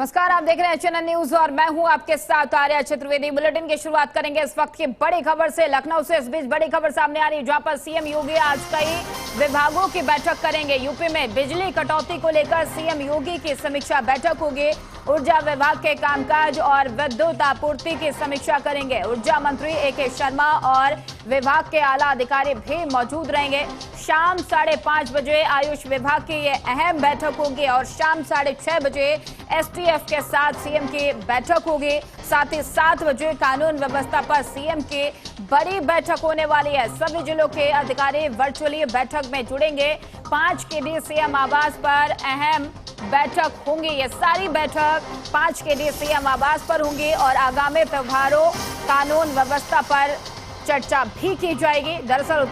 नमस्कार, आप देख रहे हैं चैनल न्यूज और मैं हूं आपके साथ आर्या चतुर्वेदी। बुलेटिन की शुरुआत करेंगे इस वक्त की बड़ी खबर से। लखनऊ से इस बीच बड़ी खबर सामने आ रही है, जहां पर सीएम योगी आज कई विभागों की बैठक करेंगे। यूपी में बिजली कटौती को लेकर सीएम योगी की समीक्षा बैठक होगी। ऊर्जा विभाग के कामकाज और विद्युत आपूर्ति की समीक्षा करेंगे। ऊर्जा मंत्री AK शर्मा और विभाग के आला अधिकारी भी मौजूद रहेंगे। शाम 5:30 बजे आयुष विभाग की ये अहम बैठक होगी और शाम 6:30 बजे STF के साथ सीएम की बैठक होगी। साथ ही 7 बजे कानून व्यवस्था पर सीएम की बड़ी बैठक होने वाली है। सभी जिलों के अधिकारी वर्चुअली बैठक में जुड़ेंगे। 5 KD सीएम आवास पर अहम बैठक होंगी। ये सारी बैठक 5 KD सीएम आवास पर होंगी और आगामी त्योहारों कानून व्यवस्था पर चर्चा भी की जाएगी। दरअसल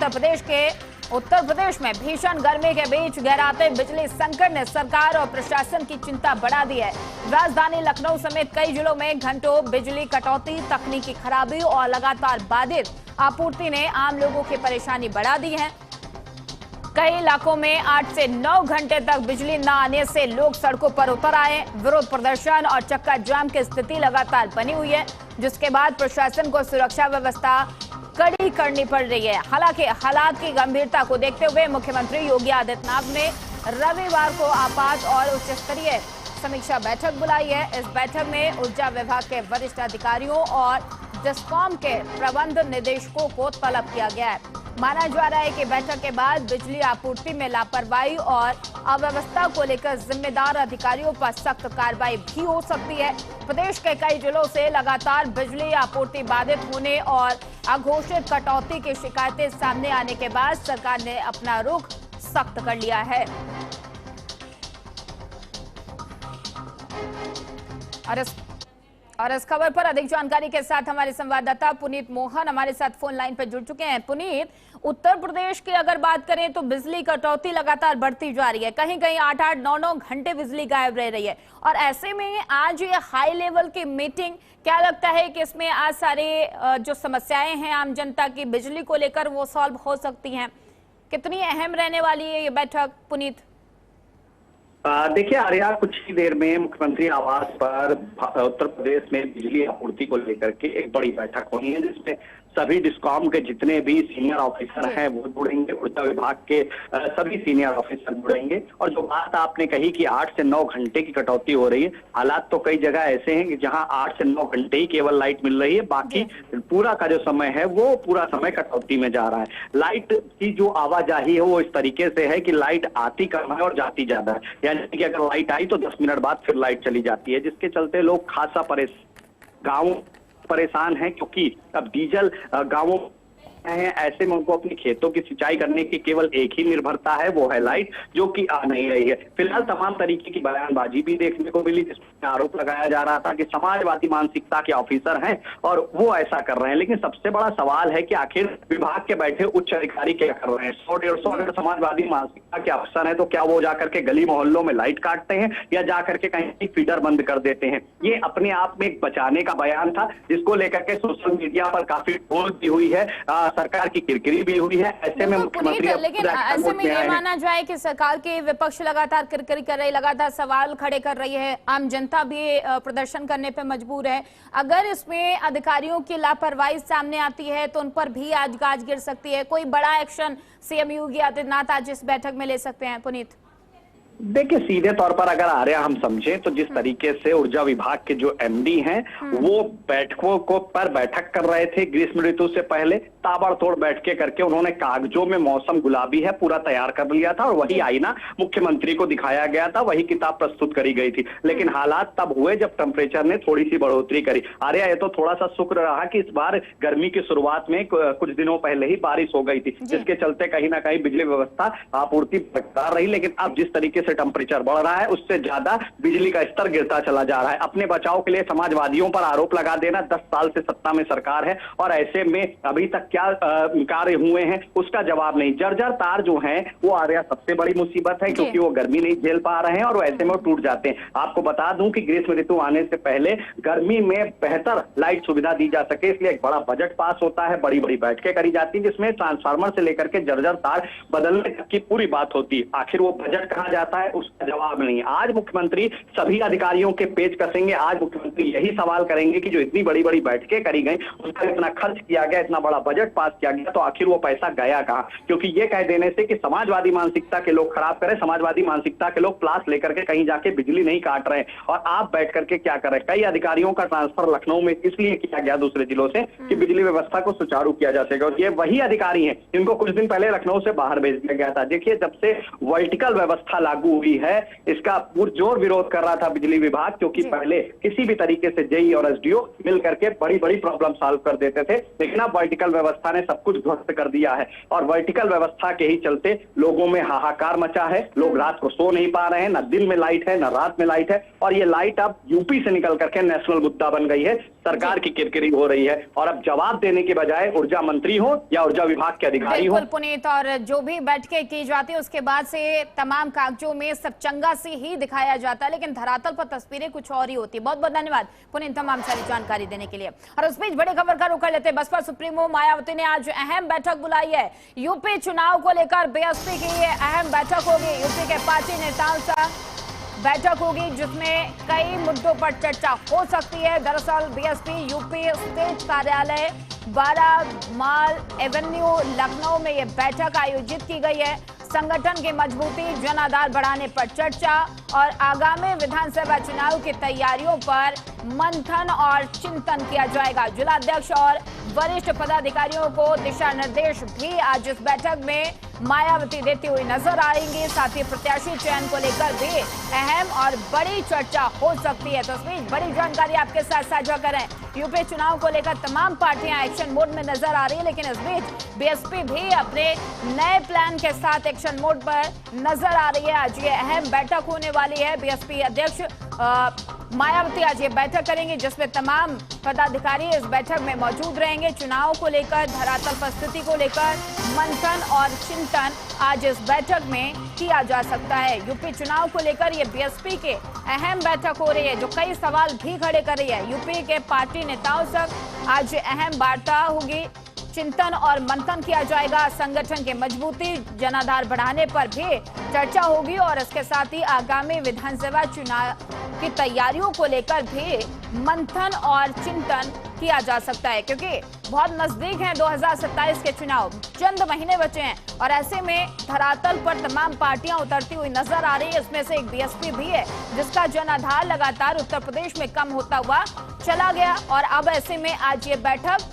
उत्तर प्रदेश में भीषण गर्मी के बीच गहराते बिजली संकट ने सरकार और प्रशासन की चिंता बढ़ा दी है। राजधानी लखनऊ समेत कई जिलों में घंटों बिजली कटौती, तकनीकी खराबी और लगातार बाधित आपूर्ति ने आम लोगों की परेशानी बढ़ा दी है। कई इलाकों में 8 से 9 घंटे तक बिजली न आने से लोग सड़कों पर उतर आए। विरोध प्रदर्शन और चक्का जाम की स्थिति लगातार बनी हुई है, जिसके बाद प्रशासन को सुरक्षा व्यवस्था कड़ी करनी पड़ रही है। हालांकि हालात की गंभीरता को देखते हुए मुख्यमंत्री योगी आदित्यनाथ ने रविवार को आपात और उच्च स्तरीय समीक्षा बैठक बुलाई है। इस बैठक में ऊर्जा विभाग के वरिष्ठ अधिकारियों और डिस्कॉम के प्रबंध निदेशकों को तलब किया गया है। माना जा रहा है कि बैठक के बाद बिजली आपूर्ति में लापरवाही और अव्यवस्था को लेकर जिम्मेदार अधिकारियों पर सख्त कार्रवाई भी हो सकती है। प्रदेश के कई जिलों से लगातार बिजली आपूर्ति बाधित होने और अघोषित कटौती की शिकायतें सामने आने के बाद सरकार ने अपना रुख सख्त कर लिया है। और इस खबर पर अधिक जानकारी के साथ हमारे संवाददाता पुनीत मोहन हमारे साथ फोन लाइन पर जुड़ चुके हैं। पुनीत, उत्तर प्रदेश की अगर बात करें तो बिजली कटौती लगातार बढ़ती जा रही है। कहीं कहीं 8-8, 9-9 घंटे बिजली गायब रह रही है और ऐसे में आज ये हाई लेवल की मीटिंग, क्या लगता है कि इसमें आज सारे जो समस्याएं हैं आम जनता की बिजली को लेकर वो सॉल्व हो सकती हैं? कितनी अहम रहने वाली है ये बैठक, पुनीत? देखिए आर्या, कुछ ही देर में मुख्यमंत्री आवास पर उत्तर प्रदेश में बिजली आपूर्ति को लेकर के एक बड़ी बैठक होनी है, जिसमें सभी डिस्कॉम के जितने भी सीनियर ऑफिसर हैं वो जुड़ेंगे। ऊर्जा विभाग के सभी सीनियर ऑफिसर जुड़ेंगे। और जो बात आपने कही कि 8 से 9 घंटे की कटौती हो रही है, हालात तो कई जगह ऐसे हैं कि जहां 8 से 9 घंटे ही केवल लाइट मिल रही है, बाकी पूरा का जो समय है वो पूरा समय कटौती में जा रहा है। लाइट की जो आवाजाही है वो इस तरीके से है कि लाइट आती कम है और जाती ज्यादा है। यानी कि अगर लाइट आई तो 10 मिनट बाद फिर लाइट चली जाती है, जिसके चलते लोग खासा गाँव परेशान हैं, क्योंकि अब डीजल गांवों हैं, ऐसे में उनको अपनी खेतों की सिंचाई करने की केवल एक ही निर्भरता है, वो है लाइट, जो कि आ नहीं रही है। फिलहाल तमाम तरीके की बयानबाजी भी देखने को मिली, जिसमें आरोप लगाया जा रहा था कि समाजवादी मानसिकता के ऑफिसर हैं और वो ऐसा कर रहे हैं। लेकिन सबसे बड़ा सवाल है कि आखिर विभाग के बैठे उच्च अधिकारी क्या कर रहे हैं? 100-150 अगर समाजवादी मानसिकता के अफसर हैं तो क्या वो जाकर के गली मोहल्लों में लाइट काटते हैं या जाकर के कहीं फीडर बंद कर देते हैं? ये अपने आप में एक बचाने का बयान था, जिसको लेकर के सोशल मीडिया पर काफी ट्रोल भी हुई है, सरकार की किरकिरी भी हुई है। ऐसे में मुख्यमंत्री, लेकिन ऐसे में ये माना जाए कि सरकार के विपक्ष लगातार किरकिरी कर रही, लगातार सवाल खड़े कर रही है, आम जनता भी प्रदर्शन करने पे मजबूर है। अगर इसमें अधिकारियों की लापरवाही सामने आती है तो उन पर भी आज गाज गिर सकती है। कोई बड़ा एक्शन सीएम योगी आदित्यनाथ आज इस बैठक में ले सकते हैं, पुनीत? देखिए, सीधे तौर पर अगर आर्या हम समझें तो जिस तरीके से ऊर्जा विभाग के जो MD हैं वो बैठकों को पर बैठक कर रहे थे ग्रीष्म ऋतु से पहले, ताबड़तोड़ बैठकें करके उन्होंने कागजों में मौसम गुलाबी है पूरा तैयार कर लिया था और वही आईना मुख्यमंत्री को दिखाया गया था, वही किताब प्रस्तुत करी गई थी। लेकिन हालात तब हुए जब टेम्परेचर ने थोड़ी सी बढ़ोतरी करी। आर्या, ये तो थोड़ा सा शुक्र रहा कि इस बार गर्मी की शुरुआत में कुछ दिनों पहले ही बारिश हो गई थी, जिसके चलते कहीं ना कहीं बिजली व्यवस्था आपूर्ति बरकरार रही। लेकिन अब जिस तरीके टेम्परेचर बढ़ रहा है उससे ज्यादा बिजली का स्तर गिरता चला जा रहा है। अपने बचाव के लिए समाजवादियों पर आरोप लगा देना, 10 साल से सत्ता में सरकार है और ऐसे में अभी तक क्या कार्य हुए हैं उसका जवाब नहीं। जर्जर तार जो हैं वो आर्या सबसे बड़ी मुसीबत है, क्योंकि वो गर्मी नहीं झेल पा रहे हैं और ऐसे में वो टूट जाते हैं। आपको बता दूं कि ग्रीष्म ऋतु आने से पहले गर्मी में बेहतर लाइट सुविधा दी जा सके, इसलिए एक बड़ा बजट पास होता है, बड़ी बड़ी बैठकें करी जाती है, जिसमें ट्रांसफार्मर से लेकर के जर्जर तार बदलने तक की पूरी बात होती है। आखिर वो बजट कहां जाता है उसका जवाब नहीं। आज मुख्यमंत्री सभी अधिकारियों के पेच कसेंगे। आज मुख्यमंत्री यही सवाल करेंगे कि जो इतनी बड़ी बड़ी बैठकें करी गई, उसका इतना खर्च किया गया, इतना बड़ा बजट पास किया गया, तो आखिर वो पैसा गया कहां? क्योंकि ये कह देने से कि समाजवादी मानसिकता के लोग खराब करें, समाजवादी मानसिकता के लोग प्लास लेकर के कहीं जाके बिजली नहीं काट रहे हैं और आप बैठ करके क्या कर रहे हैं। कई अधिकारियों का ट्रांसफर लखनऊ में इसलिए किया गया दूसरे जिलों से कि बिजली व्यवस्था को सुचारू किया जा सके, और ये वही अधिकारी हैं जिनको कुछ दिन पहले लखनऊ से बाहर भेज दिया गया था। देखिए, जब से वर्टिकल व्यवस्था लागू हुई है, इसका पुरजोर विरोध कर रहा था बिजली विभाग, क्योंकि पहले किसी भी तरीके से जेई और एसडीओ मिल करके बड़ी बड़ी प्रॉब्लम सॉल्व कर देते थे, लेकिन अब वर्टिकल व्यवस्था ने सब कुछ ध्वस्त कर दिया है और वर्टिकल व्यवस्था के ही चलते लोगों में हाहाकार मचा है। लोग रात को सो नहीं पा रहे हैं, न दिन में लाइट है न रात में लाइट है, और ये लाइट अब यूपी से निकल करके नेशनल मुद्दा बन गई है। सरकार की किरकिरी हो रही है और अब जवाब देने के बजाय ऊर्जा मंत्री हो या ऊर्जा विभाग के अधिकारी हो। बिल्कुल पुनीत, और जो भी बैठकें की जाती है उसके बाद से तमाम कागजों में सब चंगा से ही दिखाया जाता है, लेकिन धरातल पर तस्वीरें कुछ और ही होती है। बहुत बहुत धन्यवाद पुनीत तमाम सारी जानकारी देने के लिए। और उस बीच बड़ी खबर का रुख कर लेते हैं। बसपा सुप्रीमो मायावती ने आज अहम बैठक बुलाई है। यूपी चुनाव को लेकर बीएसपी की ये अहम बैठक होगी। यूपी के पार्टी नेताओं से बैठक होगी जिसमें कई मुद्दों पर चर्चा हो सकती है। दरअसल बीएसपी यूपी स्टेट कार्यालय 12 माल एवेन्यू लखनऊ में यह बैठक आयोजित की गई है। संगठन की मजबूती, जन आधार बढ़ाने पर चर्चा और आगामी विधानसभा चुनाव की तैयारियों पर मंथन और चिंतन किया जाएगा। जिलाध्यक्ष और वरिष्ठ पदाधिकारियों को दिशा निर्देश भी आज इस बैठक में मायावती देती हुई नजर आएंगी। साथ ही प्रत्याशी चयन को लेकर भी अहम और बड़ी चर्चा हो सकती है। तो इस बीच बड़ी जानकारी आपके साथ साझा करें। यूपी चुनाव को लेकर तमाम पार्टियां एक्शन मोड में नजर आ रही है, लेकिन इस बीच बीएसपी भी अपने नए प्लान के साथ एक्शन मोड पर नजर आ रही है। आज ये अहम बैठक होने वाली है। बीएसपी अध्यक्ष मायावती आज ये बैठक करेंगे, जिसमें तमाम पदाधिकारी इस बैठक में मौजूद रहेंगे। चुनाव को लेकर, धरातल पर स्थिति को लेकर मंथन और चिंतन आज इस बैठक में किया जा सकता है। यूपी चुनाव को लेकर ये बीएसपी के अहम बैठक हो रही है, जो कई सवाल भी खड़े कर रही है। यूपी के पार्टी नेताओं से आज अहम वार्ता होगी, चिंतन और मंथन किया जाएगा। संगठन की मजबूती, जनाधार बढ़ाने पर भी चर्चा होगी और इसके साथ ही आगामी विधानसभा चुनाव की तैयारियों को लेकर भी मंथन और चिंतन किया जा सकता है, क्योंकि बहुत नजदीक हैं 2027 के चुनाव, चंद महीने बचे हैं और ऐसे में धरातल पर तमाम पार्टियां उतरती हुई नजर आ रही है। इसमें से एक बीएसपी भी है, जिसका जनाधार लगातार उत्तर प्रदेश में कम होता हुआ चला गया और अब ऐसे में आज ये बैठक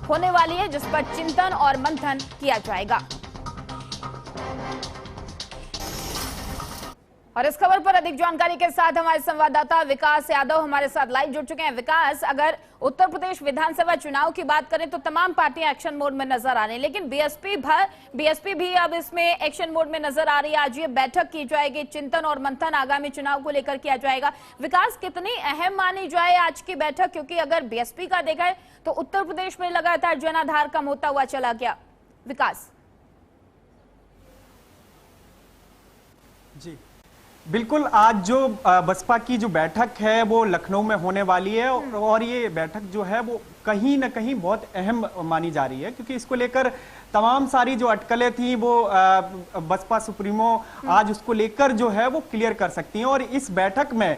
होने वाली है, जिस पर चिंतन और मंथन किया जाएगा। और इस खबर पर अधिक जानकारी के साथ हमारे संवाददाता विकास यादव हमारे साथ लाइव जुड़ चुके हैं। विकास, अगर उत्तर प्रदेश विधानसभा चुनाव की बात करें तो तमाम पार्टियां एक्शन मोड में नजर आ रही हैं, लेकिन बीएसपी भी अब इसमें एक्शन मोड में नजर आ रही है। आज ये बैठक की जाएगी, चिंतन और मंथन आगामी चुनाव को लेकर किया जाएगा। विकास, कितनी अहम मानी जाए आज की बैठक, क्योंकि अगर बीएसपी का देखा है तो उत्तर प्रदेश में लगातार जनाधार कम होता हुआ चला गया। विकास जी बिल्कुल, आज जो बसपा की जो बैठक है वो लखनऊ में होने वाली है और ये बैठक जो है वो कहीं ना कहीं बहुत अहम मानी जा रही है, क्योंकि इसको लेकर तमाम सारी जो अटकलें थी वो बसपा सुप्रीमो आज उसको लेकर जो है वो क्लियर कर सकती हैं। और इस बैठक में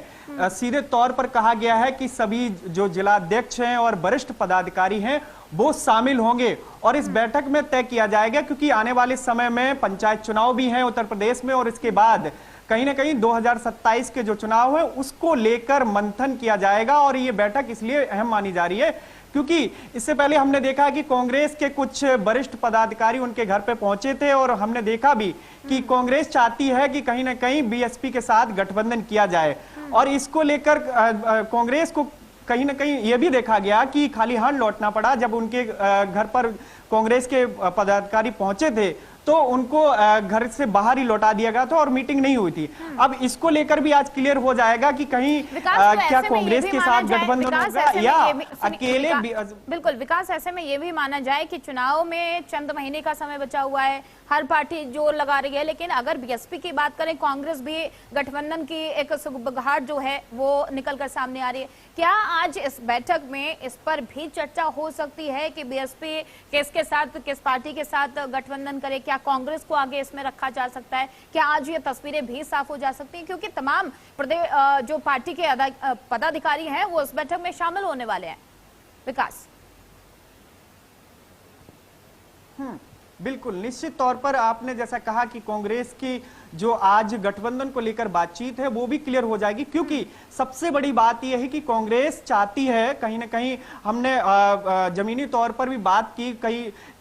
सीधे तौर पर कहा गया है कि सभी जो जिलाध्यक्ष हैं और वरिष्ठ पदाधिकारी हैं वो शामिल होंगे और इस बैठक में तय किया जाएगा, क्योंकि आने वाले समय में पंचायत चुनाव भी हैं उत्तर प्रदेश में और इसके बाद कहीं ना कहीं 2027 के जो चुनाव है उसको लेकर मंथन किया जाएगा। और ये बैठक इसलिए अहम मानी जा रही है क्योंकि इससे पहले हमने देखा कि कांग्रेस के कुछ वरिष्ठ पदाधिकारी उनके घर पे पहुंचे थे और हमने देखा भी कि कांग्रेस चाहती है कि कहीं ना कहीं बीएसपी के साथ गठबंधन किया जाए और इसको लेकर कांग्रेस को कहीं ना कहीं यह भी देखा गया कि खाली हाथ लौटना पड़ा। जब उनके घर पर कांग्रेस के पदाधिकारी पहुंचे थे तो तो उनको घर से बाहर ही लौटा दिया गया था और मीटिंग नहीं हुई थी। अब इसको लेकर भी आज क्लियर हो जाएगा कि कहीं क्या कांग्रेस के साथ गठबंधन होगा या अकेले। बिल्कुल विकास, ऐसे में ये भी माना जाए कि चुनाव में चंद महीने का समय बचा हुआ है, हर पार्टी जोर लगा रही है, लेकिन अगर बीएसपी की बात करें, कांग्रेस भी गठबंधन की एक सुगबुगाहट जो है वो निकलकर सामने आ रही है। क्या आज इस बैठक में इस पर भी चर्चा हो सकती है कि बीएसपी किसके साथ, किस पार्टी के साथ गठबंधन करे? क्या कांग्रेस को आगे इसमें रखा जा सकता है? क्या आज ये तस्वीरें भी साफ हो जा सकती हैं? क्योंकि तमाम प्रदेश जो पार्टी के पदाधिकारी हैं वो इस बैठक में शामिल होने वाले हैं। विकास, बिल्कुल, निश्चित तौर पर आपने जैसा कहा कि कांग्रेस की जो आज गठबंधन को लेकर बातचीत है वो भी क्लियर हो जाएगी, क्योंकि सबसे बड़ी बात यह है कि कांग्रेस चाहती है, कहीं ना कहीं हमने जमीनी तौर पर भी बात की,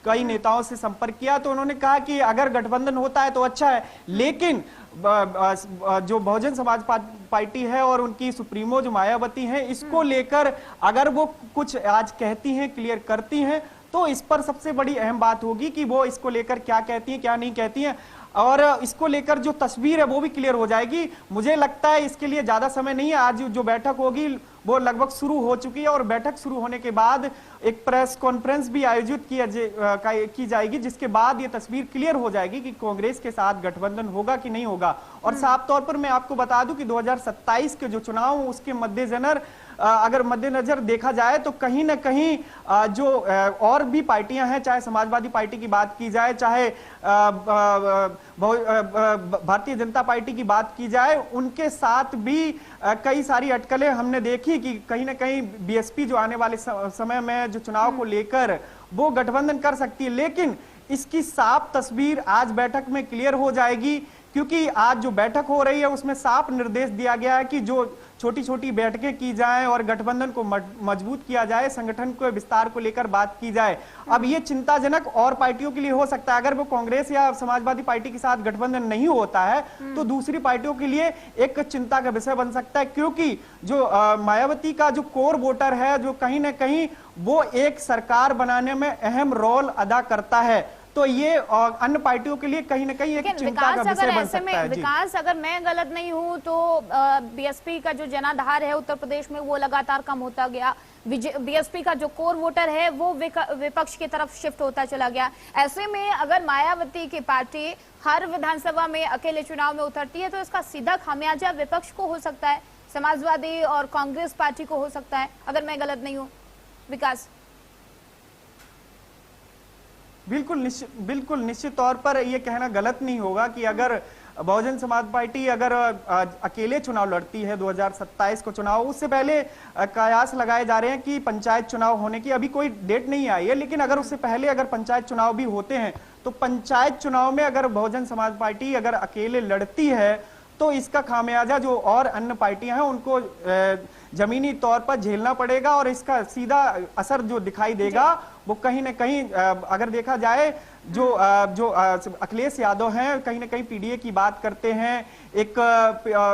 कई नेताओं से संपर्क किया, तो उन्होंने कहा कि अगर गठबंधन होता है तो अच्छा है, लेकिन जो बहुजन समाज पार्टी है और उनकी सुप्रीमो जो मायावती है, इसको लेकर अगर वो कुछ आज कहती हैं, क्लियर करती हैं, तो इस पर सबसे बड़ी अहम बात होगी कि वो इसको लेकर क्या कहती हैं, क्या नहीं कहती हैं, और इसको लेकर जो तस्वीर है वो भी क्लियर हो जाएगी। मुझे लगता है इसके लिए ज्यादा समय नहीं है, आज जो बैठक होगी वो लगभग शुरू हो चुकी है और बैठक शुरू होने के बाद एक प्रेस कॉन्फ्रेंस भी आयोजित की जाएगी, जिसके बाद ये तस्वीर क्लियर हो जाएगी कि कांग्रेस के साथ गठबंधन होगा कि नहीं होगा। और साफ तौर पर मैं आपको बता दूं कि 2027 के जो चुनाव उसके मद्देनजर देखा जाए तो कहीं ना कहीं जो और भी पार्टियां हैं, चाहे समाजवादी पार्टी की बात की जाए, चाहे भारतीय जनता पार्टी की बात की जाए, उनके साथ भी कई सारी अटकलें हमने देखी कि कहीं ना कहीं बीएसपी जो आने वाले समय में जो चुनाव को लेकर वो गठबंधन कर सकती है, लेकिन इसकी साफ तस्वीर आज बैठक में क्लियर हो जाएगी, क्योंकि आज जो बैठक हो रही है उसमें साफ निर्देश दिया गया है कि जो छोटी छोटी बैठकें की जाएं और गठबंधन को मजबूत किया जाए, संगठन के विस्तार को लेकर बात की जाए। अब ये चिंताजनक और पार्टियों के लिए हो सकता है, अगर वो कांग्रेस या समाजवादी पार्टी के साथ गठबंधन नहीं होता है तो दूसरी पार्टियों के लिए एक चिंता का विषय बन सकता है, क्योंकि जो मायावती का जो कोर वोटर है, जो कहीं ना कहीं वो एक सरकार बनाने में अहम रोल अदा करता है, तो ये अन्य पार्टियों के लिए कहीं ना कहीं एक चिंता का विषय बन सकता है। विकास, अगर मैं गलत नहीं हूं तो बीएसपी का जो जनाधार है उत्तर प्रदेश में वो लगातार कम होता गया, बीएसपी का जो कोर वोटर है वो विपक्ष की तरफ शिफ्ट होता चला गया। ऐसे में अगर मायावती की पार्टी हर विधानसभा में अकेले चुनाव में उतरती है तो इसका सीधा खामियाजा विपक्ष को हो सकता है, समाजवादी और कांग्रेस पार्टी को हो सकता है, अगर मैं गलत नहीं हूं। विकास, बिल्कुल निश्चित तौर पर यह कहना गलत नहीं होगा कि अगर बहुजन समाज पार्टी अगर अकेले चुनाव लड़ती है 2027 को चुनाव, उससे पहले कयास लगाए जा रहे हैं कि पंचायत चुनाव होने की, अभी कोई डेट नहीं आई है, लेकिन अगर उससे पहले अगर पंचायत चुनाव भी होते हैं तो पंचायत चुनाव में अगर बहुजन समाज पार्टी अगर अकेले लड़ती है तो इसका खामियाजा जो और अन्य पार्टियां हैं उनको जमीनी तौर पर झेलना पड़ेगा, और इसका सीधा असर जो दिखाई देगा वो कहीं ना कहीं अगर देखा जाए जो अखिलेश यादव हैं, कहीं ना कहीं पीडीए की बात करते हैं,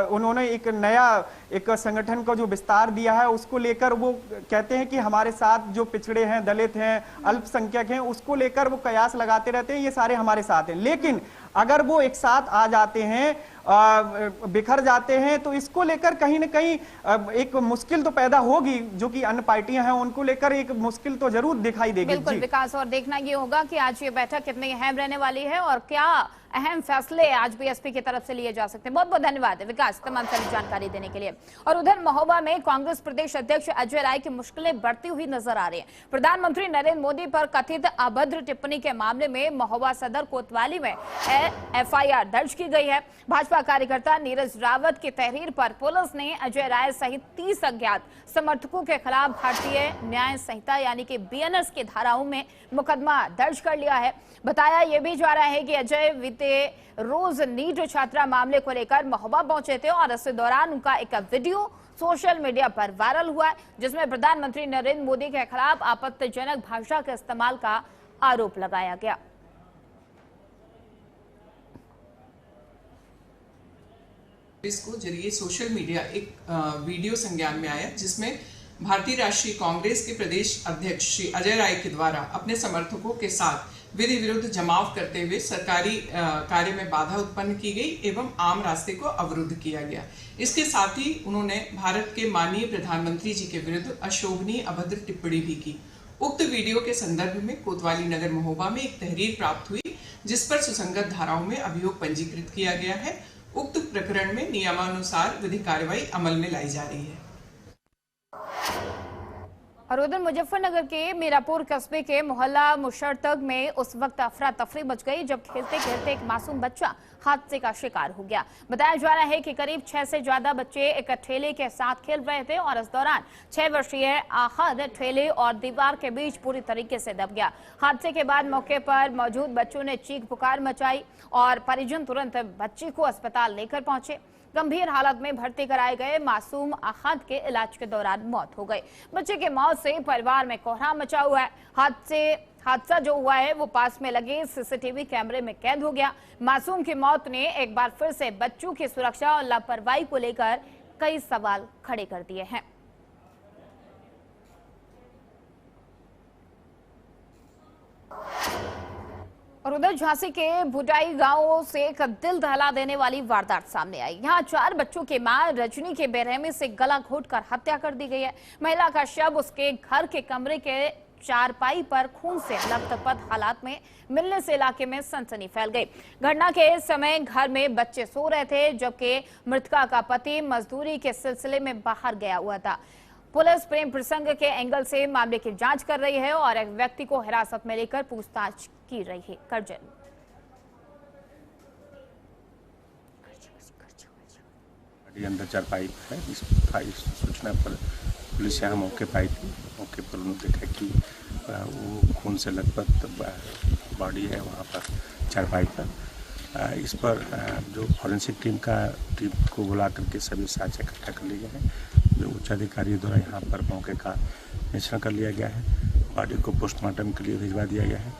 उन्होंने एक नया एक संगठन को जो विस्तार दिया है उसको लेकर वो कहते हैं कि हमारे साथ जो पिछड़े हैं, दलित हैं, अल्पसंख्यक हैं, उसको लेकर वो कयास लगाते रहते हैं, ये सारे हमारे साथ हैं। लेकिन अगर वो एक साथ आ जाते हैं, बिखर जाते हैं, तो इसको लेकर कहीं ना कहीं एक मुश्किल तो पैदा होगी, जो कि अन्य पार्टियां हैं उनको लेकर एक मुश्किल तो जरूर दिखाई देगी। बिल्कुल विकास, और देखना ये होगा कि आज ये बैठक कितनी अहम रहने वाली है और क्या अहम फैसले आज बीएसपी की तरफ से लिए जा सकते हैं। बहुत बहुत धन्यवाद विकास तमाम सारी जानकारी देने के लिए। और उधर महोबा में कांग्रेस प्रदेश अध्यक्ष अजय राय की मुश्किलें बढ़ती हुई नजर आ रही हैं। प्रधानमंत्री नरेंद्र मोदी पर कथित अभद्र टिप्पणी के मामले में महोबा सदर कोतवाली में एफआईआर दर्ज की गई है। भाजपा कार्यकर्ता नीरज रावत की तहरीर पर पुलिस ने अजय राय सहित 30 अज्ञात समर्थकों के खिलाफ भारतीय न्याय संहिता यानी कि बीएनएस की धाराओं में मुकदमा दर्ज कर लिया है। बताया यह भी जा रहा है कि अजय बीते रोज नीट छात्रा मामले को लेकर महोबा पहुंचे थे और इस दौरान उनका एक वीडियो सोशल मीडिया पर वायरल हुआ है, जिसमें प्रधानमंत्री नरेंद्र मोदी के खिलाफ आपत्तिजनक भाषा के इस्तेमाल का आरोप लगाया गया। इसको जरिए सोशल मीडिया एक वीडियो संज्ञान में आया, जिसमें भारतीय राष्ट्रीय कांग्रेस के प्रदेश अध्यक्ष श्री अजय राय के द्वारा अपने समर्थकों के साथ विधि विरुद्ध जमाव करते हुए सरकारी कार्य में बाधा उत्पन्न की गई एवं आम रास्ते को अवरुद्ध किया गया। इसके साथ ही उन्होंने भारत के माननीय प्रधानमंत्री जी के विरुद्ध अशोभनीय अभद्र टिप्पणी भी की। उक्त वीडियो के संदर्भ में कोतवाली नगर महोबा में एक तहरीर प्राप्त हुई, जिस पर सुसंगत धाराओं में अभियोग पंजीकृत किया गया है। उक्त प्रकरण में नियमानुसार विधिक कार्रवाई अमल में लाई जा रही है। और उधर मुजफ्फरनगर के मीरापुर कस्बे के मोहल्ला मुशर्तग में उस वक्त अफरा तफरी मच गई जब खेलते खेलते एक मासूम बच्चा हादसे का शिकार हो गया। बताया जा रहा है कि करीब 6 से ज्यादा बच्चे एक ठेले के साथ खेल रहे थे और इस दौरान 6 वर्षीय आहद ठेले और दीवार के बीच पूरी तरीके से दब गया। हादसे के बाद मौके पर मौजूद बच्चों ने चीख पुकार मचाई और परिजन तुरंत बच्ची को अस्पताल लेकर पहुंचे। गंभीर हालत में भर्ती कराए गए मासूम आहद के इलाज के दौरान मौत हो गई। बच्चे की मौत से परिवार में कोहराम मचा हुआ है। हादसा जो हुआ है वो पास में लगे सीसीटीवी कैमरे में कैद हो गया। मासूम की मौत ने एक बार फिर से बच्चों की सुरक्षा और लापरवाही को लेकर कई सवाल खड़े कर दिए हैं। और उधर झांसी के भुटाई गांव से एक दिल दहला देने वाली वारदात सामने आई। यहां 4 बच्चों की मां रजनी के बेरहमी से गला घोंटकर हत्या कर दी गई है। महिला का शव उसके घर के कमरे के चारपाई पर खून से लथपथ हालात में मिलने से इलाके में सनसनी फैल गई। घटना के समय घर में बच्चे सो रहे थे, जबकि मृतका का पति मजदूरी के सिलसिले में बाहर गया हुआ था। पुलिस प्रेम प्रसंग के एंगल से मामले की जांच कर रही है और एक व्यक्ति को हिरासत में लेकर पूछताछ की रही है। अंदर चारपाई है, इस सूचना पर पुलिस यहाँ मौके पर आई थी। मौके पर उन्होंने देखा कि वो खून से लथपथ बॉडी है वहाँ पर चारपाई पर। इस पर जो फॉरेंसिक टीम को बुला करके सभी साक्ष्य इकट्ठा कर लिए गए हैं। जो उच्च अधिकारी द्वारा यहाँ पर मौके का निरीक्षण कर लिया गया है। बॉडी को पोस्टमार्टम के लिए भिजवा दिया गया है।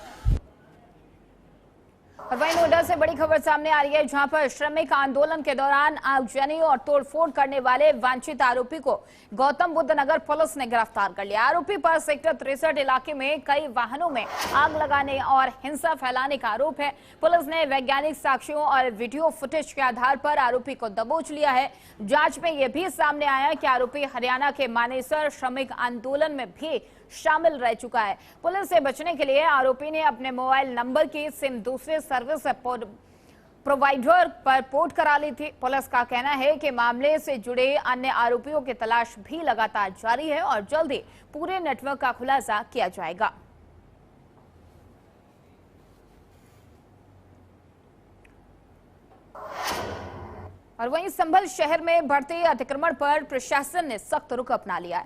और वहीं नोएडा से बड़ी खबर सामने आ रही है, जहां पर श्रमिक आंदोलन के दौरान आगजनी और तोड़फोड़ करने वाले वांछित आरोपी को गौतम बुद्ध नगर पुलिस ने गिरफ्तार कर लिया। आरोपी पर सेक्टर 63 इलाके में कई वाहनों में आग लगाने और हिंसा फैलाने का आरोप है। पुलिस ने वैज्ञानिक साक्ष्यों और वीडियो फुटेज के आधार पर आरोपी को दबोच लिया है। जांच में यह भी सामने आया कि आरोपी हरियाणा के मानेसर श्रमिक आंदोलन में भी शामिल रह चुका है। पुलिस से बचने के लिए आरोपी ने अपने मोबाइल नंबर की सिम दूसरे सर्विस प्रोवाइडर पर पोर्ट करा ली थी। पुलिस का कहना है कि मामले से जुड़े अन्य आरोपियों की तलाश भी लगातार जारी है और जल्द ही पूरे नेटवर्क का खुलासा किया जाएगा। और वहीं संभल शहर में बढ़ते अतिक्रमण पर प्रशासन ने सख्त रुख अपना लिया है।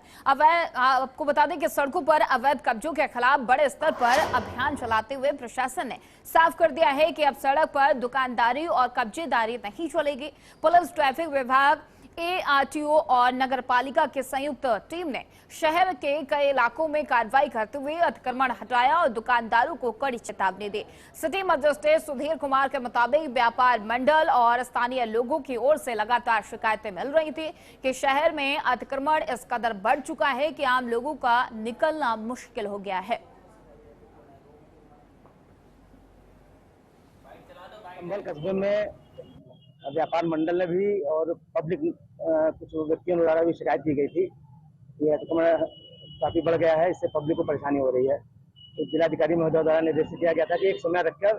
आपको बता दें कि सड़कों पर अवैध कब्जों के खिलाफ बड़े स्तर पर अभियान चलाते हुए प्रशासन ने साफ कर दिया है कि अब सड़क पर दुकानदारी और कब्जेदारी नहीं चलेगी। पुलिस, ट्रैफिक विभाग, ARTO और नगर पालिका की संयुक्त टीम ने शहर के कई इलाकों में कार्रवाई करते हुए अतिक्रमण हटाया और दुकानदारों को कड़ी चेतावनी दी। सिटी मजिस्ट्रेट सुधीर कुमार के मुताबिक व्यापार मंडल और स्थानीय लोगों की ओर से लगातार शिकायतें मिल रही थी कि शहर में अतिक्रमण इस कदर बढ़ चुका है कि आम लोगों का निकलना मुश्किल हो गया है। संभल कस्बे में व्यापार मंडल ने भी और पब्लिक कुछ व्यक्तियों द्वारा भी शिकायत की गई थी कि अतिक्रमण काफी बढ़ गया है, इससे पब्लिक को परेशानी हो रही है। तो जिलाधिकारी महोदय द्वारा निर्देशित किया गया था कि एक समय रखकर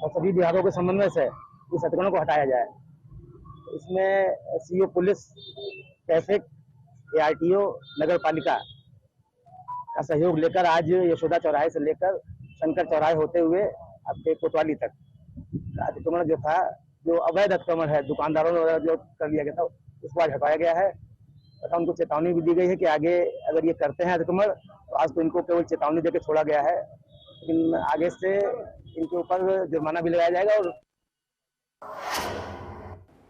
और सभी विभागों के समन्वय से इस अतिक्रमण को हटाया जाए। इसमें CO पुलिस, ट्रैफिक, ARTO, नगर पालिका का सहयोग लेकर आज यशोदा चौराहे से लेकर शंकर चौराहे होते हुए आपके कोतवाली तक अतिक्रमण जो था, जो अवैध अतिक्रमण है दुकानदारों द्वारा जो कर लिया गया था, उसको आज हटाया गया है तथा उनको चेतावनी भी दी गई है कि आगे अगर ये करते हैं अतिक्रमण तो आज तो इनको केवल चेतावनी देकर छोड़ा गया है, लेकिन आगे से इनके ऊपर जुर्माना भी लगाया जाएगा।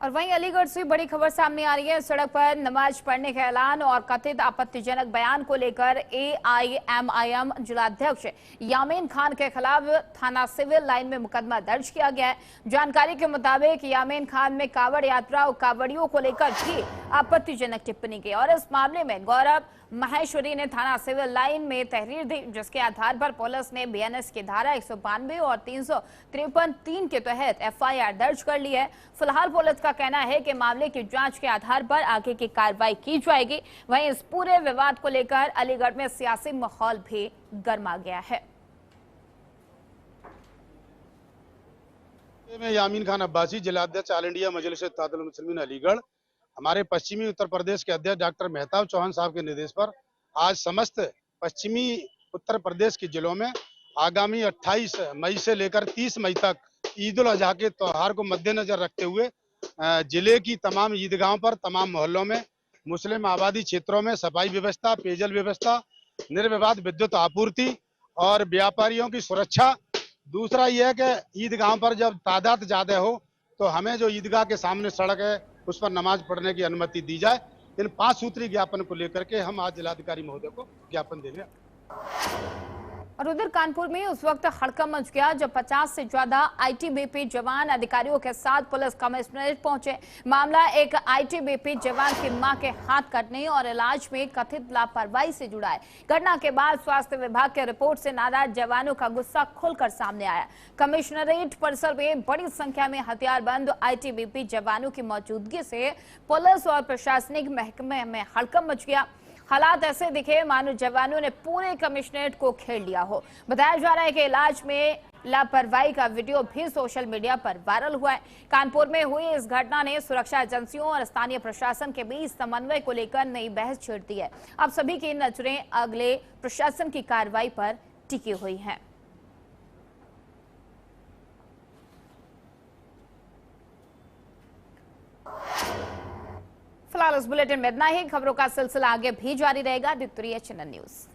और वहीं अलीगढ़ से बड़ी खबर सामने आ रही है। सड़क पर नमाज पढ़ने का ऐलान और कथित आपत्तिजनक बयान को लेकर एआईएमआईएम जिलाध्यक्ष यामीन खान के खिलाफ थाना सिविल लाइन में मुकदमा दर्ज किया गया है। जानकारी के मुताबिक यामीन खान में कावड़ यात्रा और कावड़ियों को लेकर भी आपत्तिजनक टिप्पणी की और इस मामले में गौरव माहेश्वरी ने थाना सिविल लाइन में तहरीर दी, जिसके आधार पर पुलिस ने बीएनएस की धारा 192 और 353 के तहत एफआईआर दर्ज कर ली है। फिलहाल पुलिस का कहना है कि मामले की जांच के आधार पर आगे की कार्रवाई की जाएगी। वहीं इस पूरे विवाद को लेकर अलीगढ़ में सियासी माहौल भी गर्मा गया है। मैं यामीन खान अब्बासी, जिलाध्यक्ष ऑल इंडिया मजलिस इत्तेहादुल मुस्लिमीन अलीगढ़। हमारे पश्चिमी उत्तर प्रदेश के अध्यक्ष डॉक्टर मेहताब चौहान साहब के निर्देश पर आज समस्त पश्चिमी उत्तर प्रदेश के जिलों में आगामी 28 मई से लेकर 30 मई तक ईद उल अजहा के त्योहार को मद्देनजर रखते हुए जिले की तमाम ईदगाहों पर, तमाम मोहल्लों में, मुस्लिम आबादी क्षेत्रों में सफाई व्यवस्था, पेयजल व्यवस्था, निर्विवाद विद्युत आपूर्ति और व्यापारियों की सुरक्षा। दूसरा यह है कि ईदगाहों पर जब तादाद ज्यादा हो तो हमें जो ईदगाह के सामने सड़क है उस पर नमाज पढ़ने की अनुमति दी जाए। इन 5 सूत्री ज्ञापन को लेकर के हम आज जिलाधिकारी महोदय को ज्ञापन देंगे। और उधर कानपुर में उस वक्त हड़कंप मच गया जब 50 से ज्यादा आईटीबीपी जवान अधिकारियों के साथ पुलिस कमिश्नरेट पहुंचे। मामला एक आईटीबीपी जवान की मां के हाथ कटने और इलाज में कथित लापरवाही से जुड़ा है। घटना के बाद स्वास्थ्य विभाग के रिपोर्ट से नाराज जवानों का गुस्सा खुलकर सामने आया। कमिश्नरेट परिसर में बड़ी संख्या में हथियारबंद आईटीबीपी जवानों की मौजूदगी से पुलिस और प्रशासनिक महकमे में हड़कंप मच गया। हालात ऐसे दिखे मानो जवानों ने पूरे कमिश्नरेट को घेर लिया हो। बताया जा रहा है कि इलाज में लापरवाही का वीडियो भी सोशल मीडिया पर वायरल हुआ है। कानपुर में हुई इस घटना ने सुरक्षा एजेंसियों और स्थानीय प्रशासन के बीच समन्वय को लेकर नई बहस छेड़ दी है। अब सभी की नजरें अगले प्रशासन की कार्रवाई पर टिकी हुई हैं। फिलहाल इस बुलेटिन में इतना ही। खबरों का सिलसिला आगे भी जारी रहेगा। देखते रहिए चैनल न्यूज़।